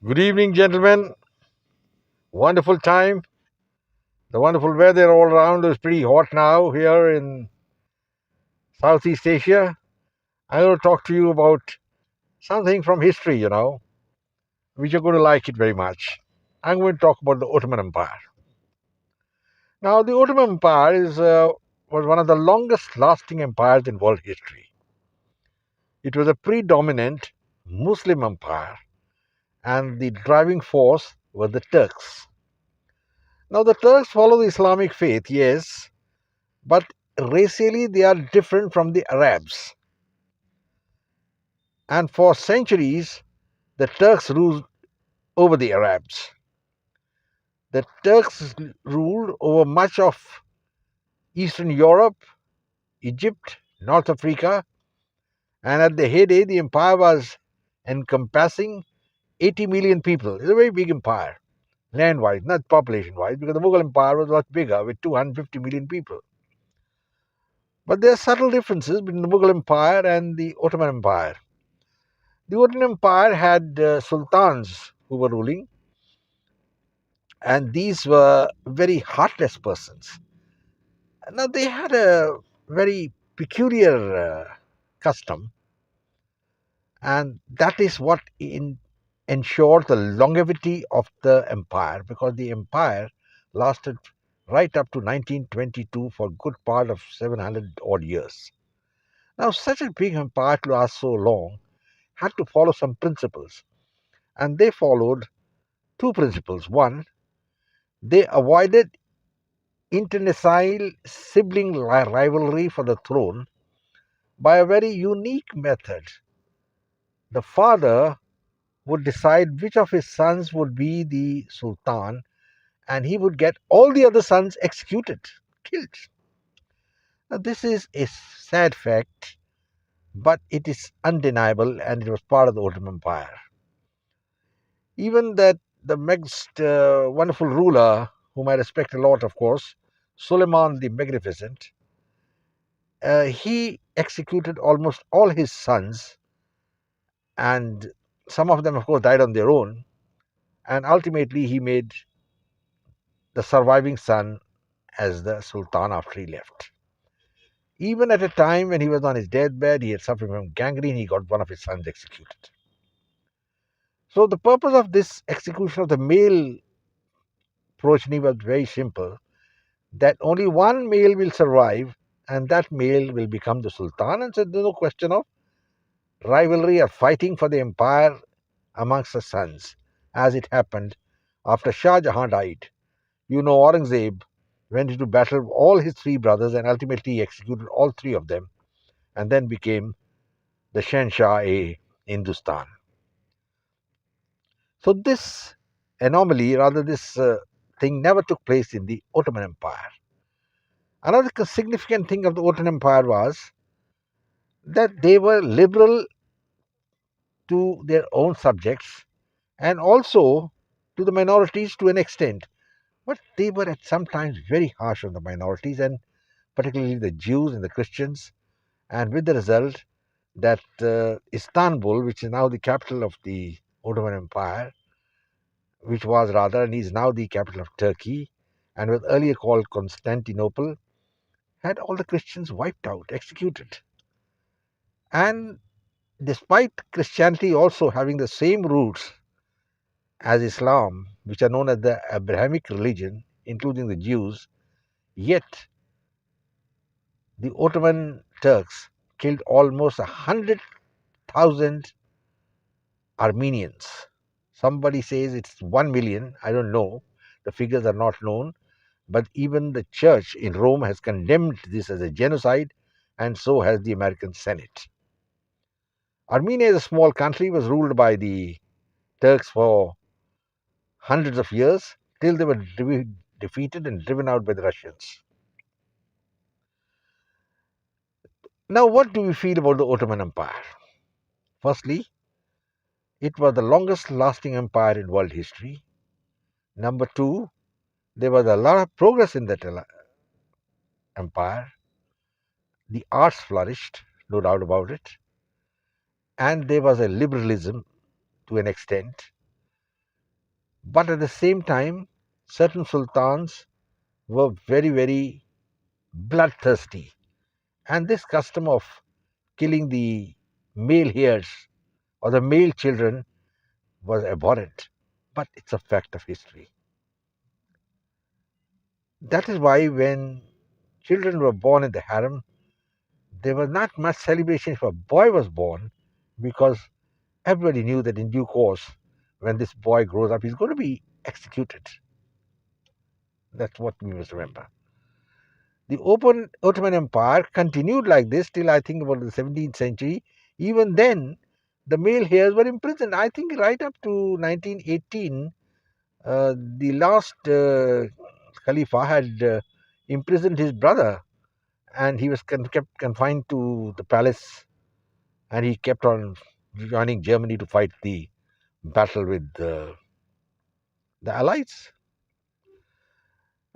Good evening, gentlemen. Wonderful time. The wonderful weather all around is pretty hot now here in Southeast Asia. I'm going to talk to you about something from history, which you're going to like it very much. I'm going to talk about the Ottoman Empire. Now, the Ottoman Empire was one of the longest lasting empires in world history. It was a predominant Muslim empire, and the driving force were the Turks. Now, the Turks follow the Islamic faith, yes, but racially they are different from the Arabs. And for centuries, the Turks ruled over the Arabs. The Turks ruled over much of Eastern Europe, Egypt, North Africa, and at the heyday, the empire was encompassing 80 million people. It's a very big empire, land-wise, not population-wise, because the Mughal Empire was much bigger with 250 million people. But there are subtle differences between the Mughal Empire and the Ottoman Empire. The Ottoman Empire had sultans who were ruling, and these were very heartless persons. Now, they had a very peculiar custom, and that is what ensured the longevity of the empire, because the empire lasted right up to 1922 for a good part of 700 odd years. Now, such a big empire to last so long had to follow some principles, and they followed two principles. One, they avoided internecine sibling rivalry for the throne by a very unique method. The father would decide which of his sons would be the sultan, and he would get all the other sons executed, killed. Now, this is a sad fact, but it is undeniable, and it was part of the Ottoman Empire. Even that the next wonderful ruler, whom I respect a lot, of course, Suleiman the Magnificent, he executed almost all his sons, and some of them, of course, died on their own. And ultimately, he made the surviving son as the Sultan after he left. Even at a time when he was on his deathbed, he had suffered from gangrene, he got one of his sons executed. So, the purpose of this execution of the male progeny was very simple, that only one male will survive, and that male will become the Sultan. And so, there's no question of rivalry or fighting for the empire amongst the sons, as it happened after Shah Jahan died. Aurangzeb went into battle with all his three brothers, and ultimately he executed all three of them, and then became the Shenshah-e Hindustan. So this anomaly, rather this thing, never took place in the Ottoman Empire. Another significant thing of the Ottoman Empire was that they were liberal to their own subjects and also to the minorities to an extent. But they were at sometimes very harsh on the minorities, and particularly the Jews and the Christians, and with the result that Istanbul, which is now the capital of the Ottoman Empire, which was rather and is now the capital of Turkey, and was earlier called Constantinople, had all the Christians wiped out, executed. And despite Christianity also having the same roots as Islam, which are known as the Abrahamic religion, including the Jews, yet the Ottoman Turks killed almost 100,000 Armenians. Somebody says it's 1 million. I don't know. The figures are not known. But even the church in Rome has condemned this as a genocide, and so has the American Senate. Armenia is a small country, was ruled by the Turks for hundreds of years till they were defeated and driven out by the Russians. Now, what do we feel about the Ottoman Empire? Firstly, it was the longest lasting empire in world history. Number two, there was a lot of progress in that empire. The arts flourished, no doubt about it. And there was a liberalism to an extent. But at the same time, certain sultans were very, very bloodthirsty. And this custom of killing the male heirs or the male children was abhorrent. But it's a fact of history. That is why when children were born in the harem, there was not much celebration if a boy was born, because everybody knew that in due course, when this boy grows up, he's going to be executed. That's what we must remember. The Ottoman Empire continued like this till I think about the 17th century. Even then, the male heirs were imprisoned. I think right up to 1918, the last Khalifa had imprisoned his brother, and he was kept confined to the palace, and he kept on joining Germany to fight the battle with the Allies.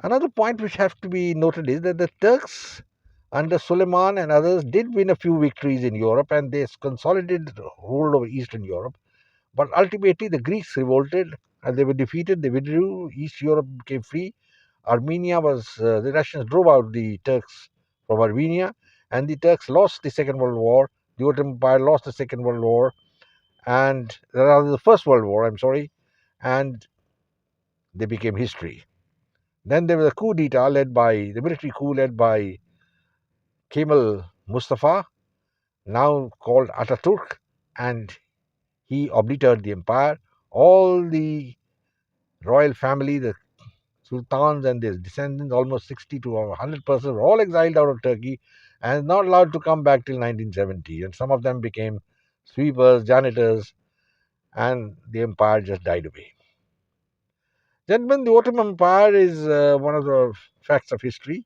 Another point which has to be noted is that the Turks under Suleiman and others did win a few victories in Europe, and they consolidated hold over Eastern Europe. But ultimately, the Greeks revolted and they were defeated. They withdrew. East Europe became free. The Russians drove out the Turks from Armenia, and the Turks lost the Second World War. The Ottoman Empire lost the Second World War, and rather the First World War, I'm sorry, and they became history. Then there was a military coup led by Kemal Mustafa, now called Ataturk, and he obliterated the empire. All the royal family, the sultans and their descendants, almost 60 to 100%, were all exiled out of Turkey and not allowed to come back till 1970. And some of them became sweepers, janitors, and the empire just died away. Gentlemen, the Ottoman Empire is one of the facts of history.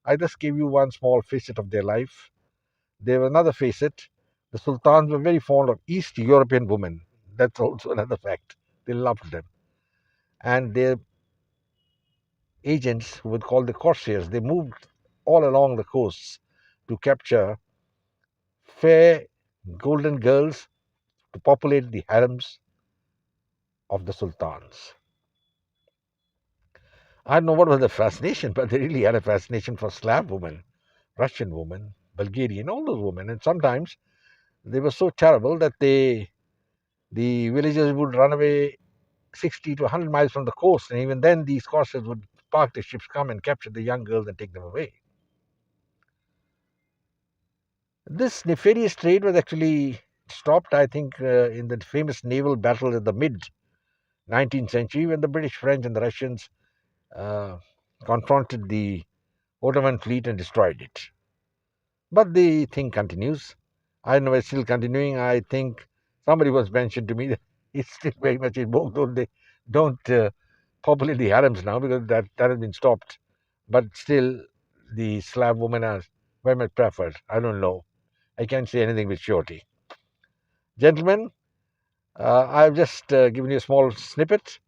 I just gave you one small facet of their life. There was another facet. The sultans were very fond of East European women. That's also another fact. They loved them. And their agents, who were called the corsairs, they moved all along the coasts to capture fair golden girls to populate the harems of the sultans. I don't know what was the fascination, but they really had a fascination for Slav women, Russian women, Bulgarian, all those women. And sometimes they were so terrible that the villagers would run away 60 to 100 miles from the coast, and even then these corsairs would park their ships, come and capture the young girls and take them away. This nefarious trade was actually stopped, I think, in the famous naval battle in the mid 19th century when the British, French, and the Russians uh, confronted the Ottoman fleet and destroyed it. But the thing continues. I don't know it's still continuing. I think somebody was mentioned to me that it's still very much in vogue, though they don't populate the harems now because that has been stopped. But still, the Slav women are very much preferred. I don't know. I can't say anything with surety. Gentlemen, I've just given you a small snippet.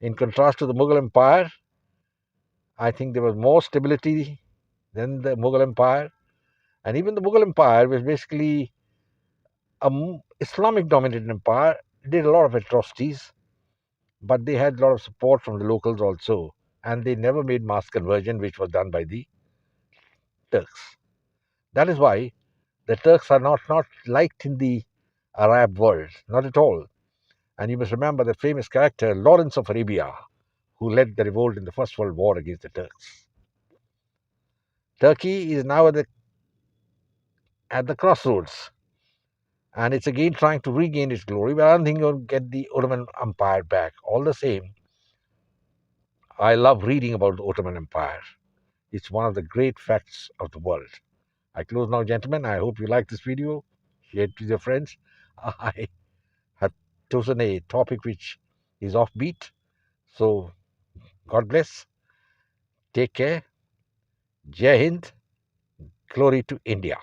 In contrast to the Mughal Empire, I think there was more stability than the Mughal Empire. And even the Mughal Empire was basically an Islamic dominated empire, did a lot of atrocities, but they had a lot of support from the locals also. And they never made mass conversion, which was done by the Turks. That is why the Turks are not liked in the Arab world, not at all. And you must remember the famous character Lawrence of Arabia, who led the revolt in the First World War against the Turks. Turkey is now at the crossroads, and it's again trying to regain its glory, but I don't think it'll get the Ottoman Empire back. All the same, I love reading about the Ottoman Empire. It's one of the great facts of the world. I close now, gentlemen. I hope you like this video. Share it with your friends. I have chosen a topic which is offbeat. So, God bless. Take care. Jai Hind. Glory to India.